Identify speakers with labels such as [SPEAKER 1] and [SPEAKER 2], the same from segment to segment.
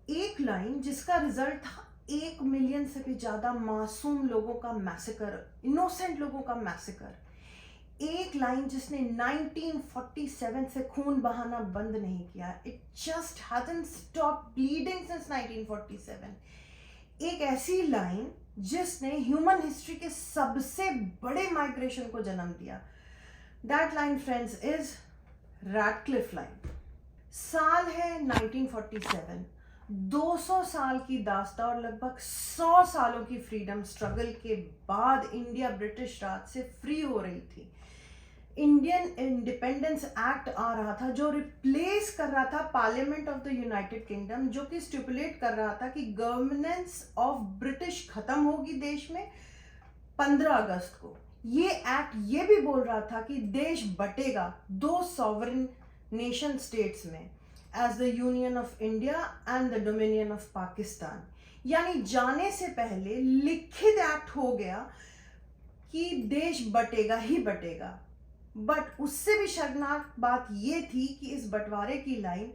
[SPEAKER 1] एक लाइन जिसका रिजल्ट था 1 मिलियन से भी ज्यादा मासूम लोगों का मैसेकर, इनोसेंट लोगों का मैसेकर। एक लाइन जिसने 1947 से खून बहाना बंद नहीं किया। It just hasn't stopped bleeding since 1947। एक ऐसी लाइन जिसने ह्यूमन हिस्ट्री के सबसे बड़े माइग्रेशन को जन्म दिया। That line friends is Radcliffe line. साल है 1947। 200 साल की दास्ता और लगभग 100 सालों की फ्रीडम स्ट्रगल के बाद इंडिया ब्रिटिश राज से फ्री हो रही थी। इंडियन इंडिपेंडेंस एक्ट आ रहा था जो रिप्लेस कर रहा था parliament of the United kingdom, जो कि स्टिपुलेट कर रहा था कि गवर्नेंस ऑफ ब्रिटिश खत्म होगी देश में 15 अगस्त को। ये एक्ट ये भी बोल रहा था कि देश बटेगा 2 सॉवरेन नेशन स्टेट्स में, as the union of India and the dominion of Pakistan. यानी जाने से पहले लिखित एक्ट हो गया कि देश बटेगा ही बटेगा। बट उससे भी शर्मनाक बात यह थी कि इस बंटवारे की लाइन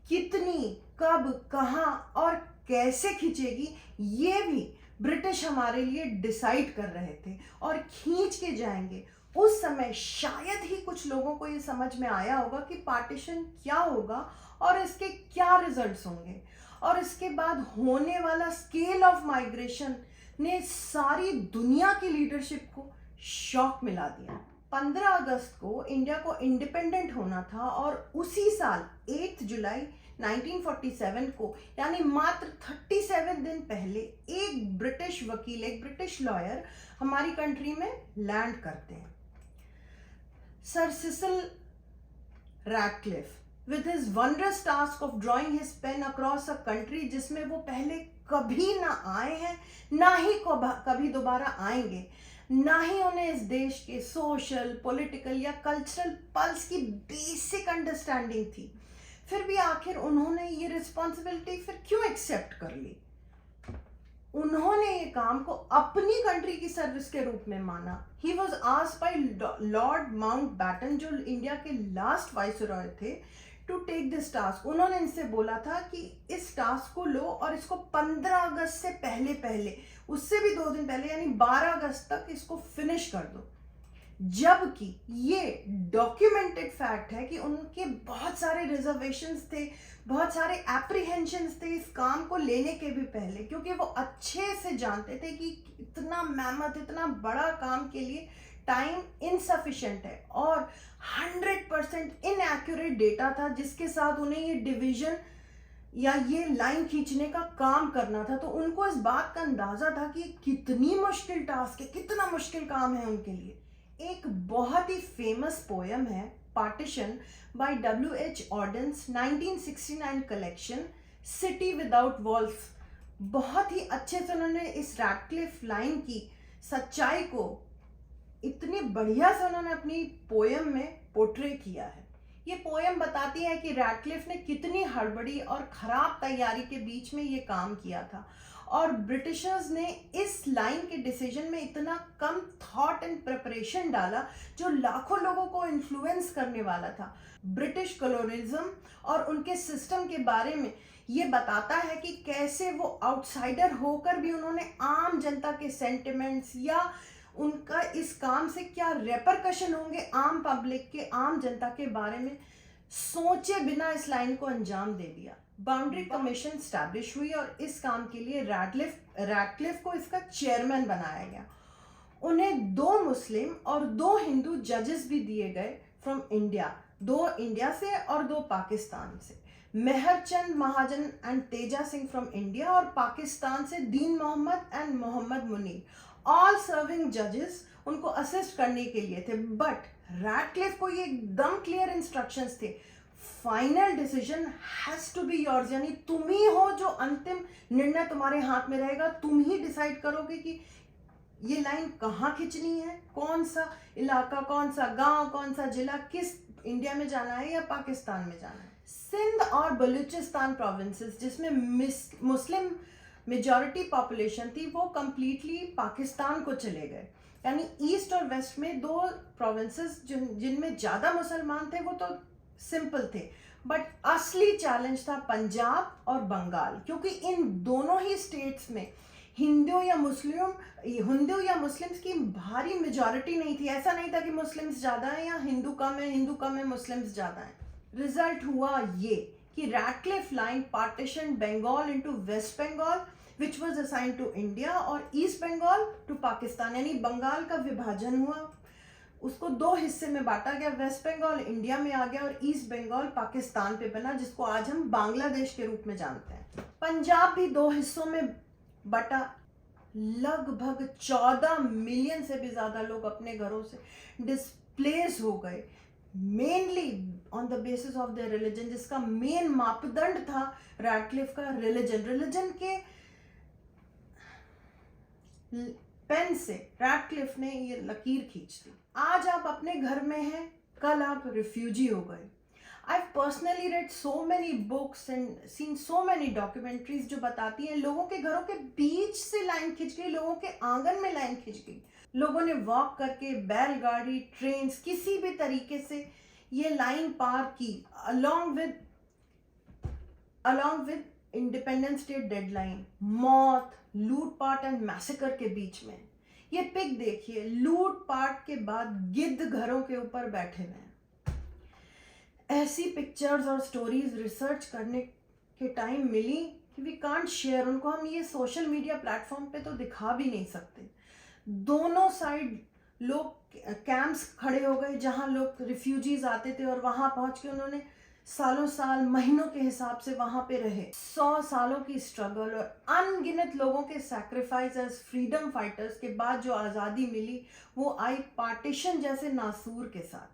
[SPEAKER 1] कितनी, कब, कहां और कैसे खींचेगी ये भी ब्रिटिश हमारे लिए डिसाइड कर रहे थे और खींच के जाएंगे। उस समय शायद ही कुछ लोगों को ये समझ में आया होगा कि पार्टीशन क्या होगा और इसके क्या रिजल्ट्स होंगे। और इसके बाद होने वाला स्केल ऑफ माइग्रेशन ने सारी दुनिया की लीडरशिप को शॉक मिला दिया। 15 अगस्त को इंडिया को इंडिपेंडेंट होना था और उसी साल 8 जुलाई 1947 को, यानी मात्र 37 दिन पहले, एक ब्रिटिश वकील, एक ब्रिटिश लॉयर हमारी कंट्री में लैंड करते हैं। Sir Cyril Radcliffe with his wondrous task of drawing his pen across a country जिसमें वो पहले कभी ना आए हैं, ना ही कभी दोबारा आएंगे, ना ही उन्हें इस देश के सोशल, पॉलिटिकल या कल्चरल पल्स की बेसिक अंडरस्टैंडिंग थी। फिर भी आखिर उन्होंने ये रिस्पॉन्सिबिलिटी फिर क्यों एक्सेप्ट कर ली? उन्होंने ये काम को अपनी कंट्री की सर्विस के रूप में माना। He was asked by Lord Mountbatten, जो इंडिया के लास्ट वाइसरॉय थे, टू टेक दिस टास्क। उन्होंने इनसे बोला था कि इस टास्क को लो और इसको 15 अगस्त से पहले पहले, उससे भी 2 दिन पहले यानी 12 अगस्त तक इसको फिनिश कर दो। जबकि ये डॉक्यूमेंटेड फैक्ट है कि उनके बहुत सारे रिजर्वेशंस थे, बहुत सारे एप्रीहेंशंस थे इस काम को लेने के भी पहले, क्योंकि वो अच्छे से जानते थे कि इतना मेहनत, इतना बड़ा काम के लिए टाइम इनसफिशिएंट है और 100% इनएक्यूरेट डेटा था जिसके साथ उन्हें ये डिवीजन या ये लाइन खींचने का काम करना था। तो उनको इस बात का अंदाजा था कि कितनी मुश्किल टास्क है, कितना मुश्किल काम है उनके लिए। एक बहुत ही फेमस पोयम है partition by W.H. Auden 1969 collection city without walls. बहुत ही अच्छे से उन्होंने इस रैडक्लिफ लाइन की सच्चाई को इतनी बढ़िया से उन्होंने अपनी पोयम में पोर्ट्रे किया है। ये पोयम बताती है कि रैडक्लिफ ने कितनी हड़बड़ी और खराब तैयारी के बीच में ये काम किया था और ब्रिटिशर्स ने इस लाइन के डिसीजन में इतना कम थॉट एंड प्रिपरेशन डाला जो लाखों लोगों को इन्फ्लुएंस करने वाला था। ब्रिटिश कॉलोनिज्म और उनके सिस्टम के बारे में ये बताता है कि कैसे वो आउटसाइडर होकर भी उन्होंने आम जनता के सेंटिमेंट्स या उनका इस काम से क्या रेपरकशन होंगे आम पब्लिक के, आम जनता के बारे में सोचे बिना इस लाइन को अंजाम दे दिया। बाउंड्री कमीशन स्टैब्लिश हुई और इस काम के लिए रैडक्लिफ को इसका चेयरमैन बनाया गया। उन्हें 2 मुस्लिम और 2 हिंदू जजेस भी दिए गए फ्रॉम इंडिया, 2 इंडिया से और 2 पाकिस्तान से। Mehr Chand Mahajan and Teja Singh from India और पाकिस्तान से Din Mohammad and Mohammad Munir, all serving जजेस उनको असिस्ट करने के लिए थे। बट रैडक्लिफ को ये एकदम क्लियर इंस्ट्रक्शंस थे, final decision has to be yours, यानी तुम ही हो जो अंतिम निर्णय तुम्हारे हाथ में रहेगा। तुम ही डिसाइड करोगे कि ये लाइन कहाँ खींचनी है, कौन सा इलाका, कौन सा गांव, कौन सा जिला, किस इंडिया में जाना है या पाकिस्तान में जाना है। सिंध और बलूचिस्तान प्रोविंसेस जिसमें मुस्लिम मेजॉरिटी पॉपुलेशन थी वो कंप्लीटली पाकिस्तान को चले गए। यानी ईस्ट और वेस्ट में 2 प्रोविंसेस जिनमें ज़्यादा मुसलमान थे वो तो सिंपल थे, बट असली चैलेंज था पंजाब और बंगाल, क्योंकि इन दोनों ही स्टेट्स में हिंदू या मुस्लिम्स की भारी मेजॉरिटी नहीं थी। ऐसा नहीं था कि मुस्लिम्स ज़्यादा हैं या हिंदू कम है मुस्लिम्स ज़्यादा हैं। रिजल्ट हुआ ये कि Radcliffe line partition Bengal into west Bengal which was assign to India और ईस्ट बंगाल टू पाकिस्तान, यानी बंगाल का विभाजन हुआ, उसको दो हिस्से में बांटा गया। वेस्ट बंगाल इंडिया में आ गया और ईस्ट बंगाल पाकिस्तान पे बना, जिसको आज हम बांग्लादेश के रूप में जानते हैं। पंजाब भी दो हिस्सों में बटा। लगभग 14 मिलियन से भी ज्यादा लोग अपने घरों से डिस्प्लेस हो गए, mainly on the basis of their religion, जिसका मेन मापदंड था रैटक्लिफ का रिलीजन के पेन से रैटक्लिफ ने ये लकीर खींच दी। आज आप अपने घर में हैं, कल आप रिफ्यूजी हो गए। I've personally read so many books and seen so many documentaries जो बताती हैं लोगों के घरों के बीच से लाइन खिंच गई, लोगों के आंगन में लाइन खिंच गई। लोगों ने वॉक करके, बैलगाड़ी, ट्रेन, किसी भी तरीके से ये लाइन पार की along with independence day deadline. मौत, लूटपाट एंड मैसेकर के बीच में ये पिक देखिए, लूटपाट के बाद गिद्ध घरों के ऊपर बैठे हुए हैं। ऐसी पिक्चर्स और स्टोरीज रिसर्च करने के टाइम मिली कि वी कांट शेयर, उनको हम ये सोशल मीडिया प्लेटफॉर्म पे तो दिखा भी नहीं सकते। दोनों साइड लोग कैंप्स खड़े हो गए जहां लोग रिफ्यूजीज आते थे और वहां पहुंच के उन्होंने सालों साल, महीनों के हिसाब से वहां पे रहे। 100 सालों की स्ट्रगल और अनगिनत लोगों के सैक्रिफाइसेस, फ्रीडम फाइटर्स के बाद जो आज़ादी मिली वो आई पार्टीशन जैसे नासूर के साथ।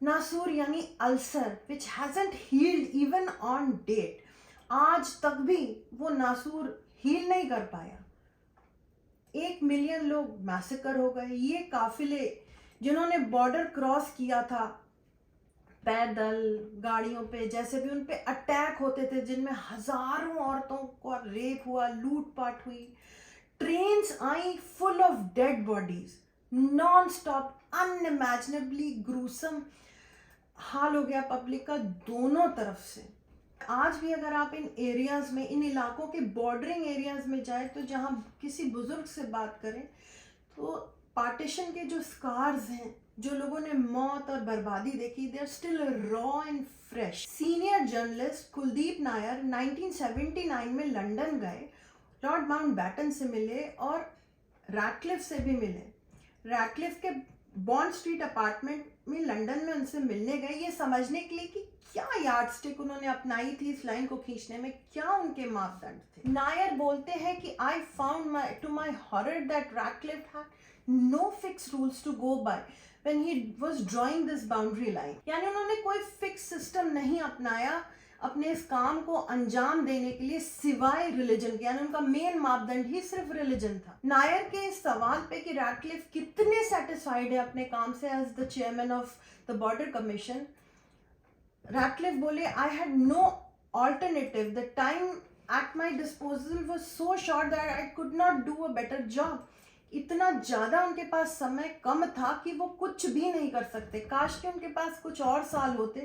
[SPEAKER 1] नासूर यानी ulcer which hasn't healed even on date. आज तक भी वो नासूर हील नहीं कर पाया। 1 मिलियन लोग मैसेकर हो गए। ये काफिले जिन्होंने बॉर्डर क्रॉस किया था पैदल, गाड़ियों पे, जैसे भी उन पे अटैक होते थे जिनमें हजारों औरतों को रेप हुआ, लूटपाट हुई। ट्रेन्स आई full of dead bodies, non stop, unimaginably gruesome हाल हो गया पब्लिक का दोनों तरफ से। आज भी अगर आप इन एरियाज में, इन इलाकों के बॉर्डरिंग एरियाज में जाए तो जहाँ किसी बुजुर्ग से बात करें तो पार्टीशन के जो स्कार्स हैं, जो लोगों ने मौत और बर्बादी देखी, they are still raw and fresh. Senior journalist Kuldip Nayar 1979 में लंदन गए, लॉर्ड माउंटबैटन से मिले और रैटक्लिफ से भी मिले। रैटक्लिफ के बॉन्ड स्ट्रीट अपार्टमेंट में लंदन में उनसे मिलने गए, ये समझने के लिए कि क्या यार्डस्टिक उन्होंने अपनाई थी इस लाइन को खींचने में, क्या उनके मापदंड थे। नायर बोलते हैं कि I found to my horror that Radcliffe had no fix rules to go by when he was drawing this boundary line. यानी उन्होंने कोई फिक्स सिस्टम नहीं अपनाया अपने इस काम को अंजाम देने के लिए सिवाय रिलीजन के, यानी उनका मेन मापदंड ही सिर्फ रिलीजन था। नायर के इस सवाल पे कि रैटक्लिफ कितने सेटिस्फाइड है अपने काम से as the chairman of the border commission, Radcliffe बोले I had no alternative, the time at my disposal was so short that I could not do a better job. इतना ज्यादा उनके पास समय कम था कि वो कुछ भी नहीं कर सकते। काश के उनके पास कुछ और साल होते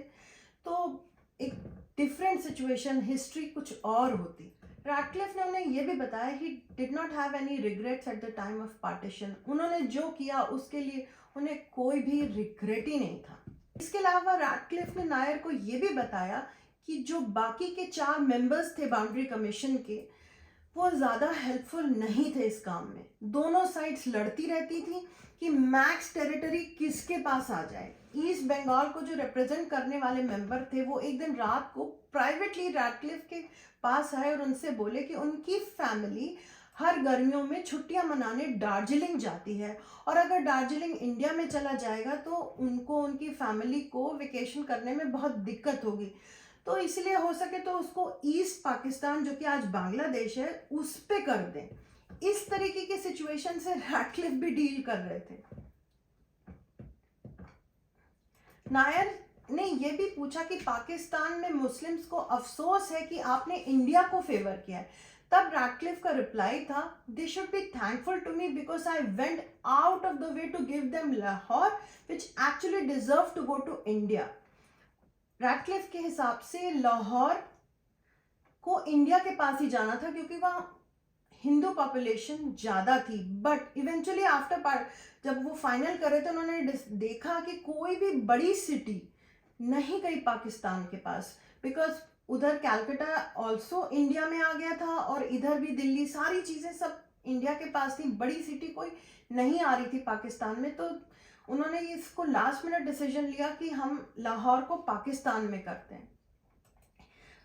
[SPEAKER 1] तो एक डिफरेंट सिचुएशन, हिस्ट्री कुछ और होती। रैटक्लिफ ने उन्हें यह भी बताया he did not have any regrets at the time of partition. उन्होंने जो किया उसके लिए उन्हें कोई भी रिग्रेट ही नहीं था। इसके अलावा रैटक्लिफ ने नायर को यह भी बताया कि जो बाकी के 4 मेंबर्स थे बाउंड्री कमीशन के, वो ज़्यादा हेल्पफुल नहीं थे इस काम में। दोनों साइड्स लड़ती रहती थी कि मैक्स टेरिटरी किसके पास आ जाए। ईस्ट बंगाल को जो रिप्रेजेंट करने वाले मेंबर थे वो एक दिन रात को प्राइवेटली रैटक्लिफ के पास आए और उनसे बोले कि उनकी फैमिली हर गर्मियों में छुट्टियां मनाने दार्जिलिंग जाती है और अगर दार्जिलिंग इंडिया में चला जाएगा तो उनको, उनकी फैमिली को वेकेशन करने में बहुत दिक्कत होगी, तो इसलिए हो सके तो उसको ईस्ट पाकिस्तान, जो कि आज बांग्लादेश है, उस पे कर दें। इस तरीके की सिचुएशन से रैटक्लिफ भी डील कर रहे थे। नायर ने यह भी पूछा कि पाकिस्तान में मुस्लिम्स को अफसोस है कि आपने इंडिया को फेवर किया है। तब रैटक्लिफ का रिप्लाई था, they should be thankful to me because I went out of the way to give them Lahore which actually deserve to go to India. Radcliffe के हिसाब से लाहौर को इंडिया के पास ही जाना था क्योंकि वहाँ हिंदू पॉपुलेशन ज़्यादा थी, बट इवेंचुअली आफ्टर जब वो फाइनल करे तो उन्होंने देखा कि कोई भी बड़ी सिटी नहीं गई पाकिस्तान के पास, बिकॉज उधर कैलकाटा ऑल्सो इंडिया में आ गया था और इधर भी दिल्ली, सारी चीज़ें सब इंडिया के पास थी, बड़ी सिटी कोई नहीं आ रही थी पाकिस्तान में। तो उन्होंने इसको लास्ट मिनट डिसीजन लिया कि हम लाहौर को पाकिस्तान में करते हैं।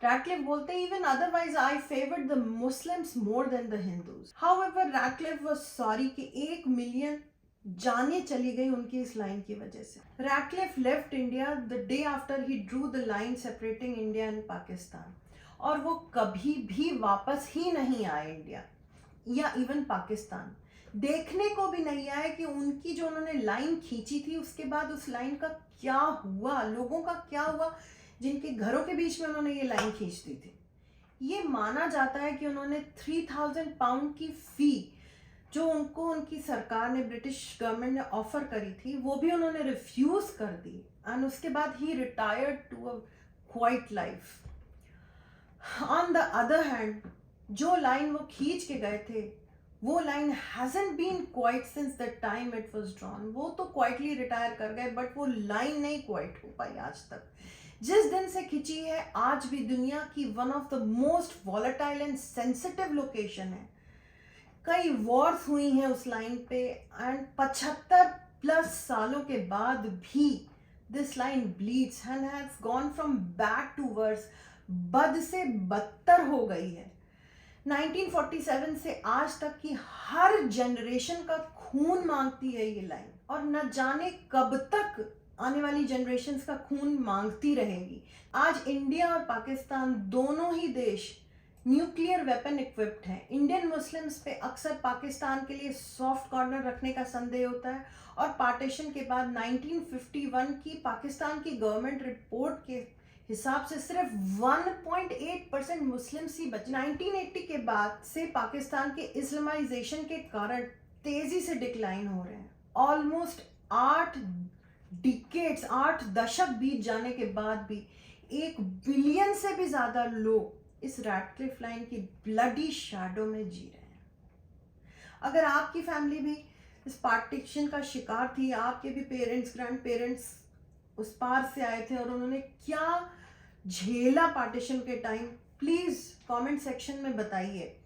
[SPEAKER 1] रैटक्लिफ बोलते हैं even otherwise I favoured the Muslims more than the Hindus. However Radcliffe was sorry कि 1 मिलियन जाने चली गई उनकी इस लाइन की वजह से। Radcliffe left India the day after he drew the line separating India and Pakistan, और वो कभी भी वापस ही नहीं आए इंडिया या इवन पाकिस्तान। देखने को भी नहीं आए कि उनकी जो उन्होंने लाइन खींची थी उसके बाद उस लाइन का क्या हुआ, लोगों का क्या हुआ जिनके घरों के बीच में उन्होंने ये लाइन खींच दी थी। ये माना जाता है कि उन्होंने 3000 पाउंड की फ़ी जो उनको उनकी सरकार ने, ब्रिटिश गवर्नमेंट ने ऑफर करी थी, वो भी उन्होंने रिफ्यूज कर दी, एंड उसके बाद ही retired to a quiet life. On the other hand जो लाइन वो खींच के गए थे वो line hasn't been quiet since the time it was drawn. वो तो क्वाइटली रिटायर कर गए, बट वो लाइन नहीं क्वाइट हो पाई आज तक। जिस दिन से खिंची है आज भी दुनिया की one of the most volatile and sensitive location है। कई वॉर्स हुई हैं उस लाइन पे, एंड 75+ सालों के बाद भी this line bleeds and has gone from bad to worse, बद से बदतर हो गई है। 1947 से आज तक की हर जनरेशन का खून मांगती है ये लाइन, और न जाने कब तक आने वाली जनरेशन्स का खून मांगती रहेगी। आज इंडिया और पाकिस्तान दोनों ही देश न्यूक्लियर वेपन इक्विप्ड हैं। इंडियन मुस्लिम्स पे अक्सर पाकिस्तान के लिए सॉफ्ट कॉर्नर रखने का संदेह होता है, और पार्टीशन के बाद 1951 की पाकिस्तान की गवर्नमेंट रिपोर्ट के हिसाब से सिर्फ 1.8% मुस्लिम्स ही बचे। 1980 के बाद से पाकिस्तान के इस्लामाइजेशन के कारण तेजी से डिक्लाइन हो रहे हैं। ऑलमोस्ट 8 दशक बीत जाने के बाद भी 1 बिलियन से भी ज्यादा लोग इस रैटक्लिफ लाइन की ब्लडी शैडो में जी रहे हैं। अगर आपकी फैमिली भी इस पार्टीशन का शिकार थी, आपके भी पेरेंट्स, ग्रैंड पेरेंट्स उस पार से आए थे और उन्होंने क्या झेला पार्टीशन के टाइम, प्लीज कमेंट सेक्शन में बताइए,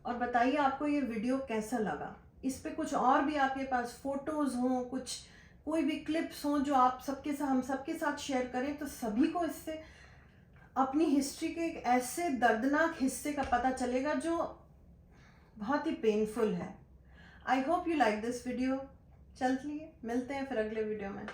[SPEAKER 1] और बताइए आपको ये वीडियो कैसा लगा। इस पे कुछ और भी आपके पास फोटोज हों, कुछ कोई भी क्लिप्स हों जो आप हम सबके साथ शेयर करें, तो सभी को इससे अपनी हिस्ट्री के एक ऐसे दर्दनाक हिस्से का पता चलेगा जो बहुत ही पेनफुल है। I hope you like this video. चलिए मिलते हैं फिर अगले वीडियो में।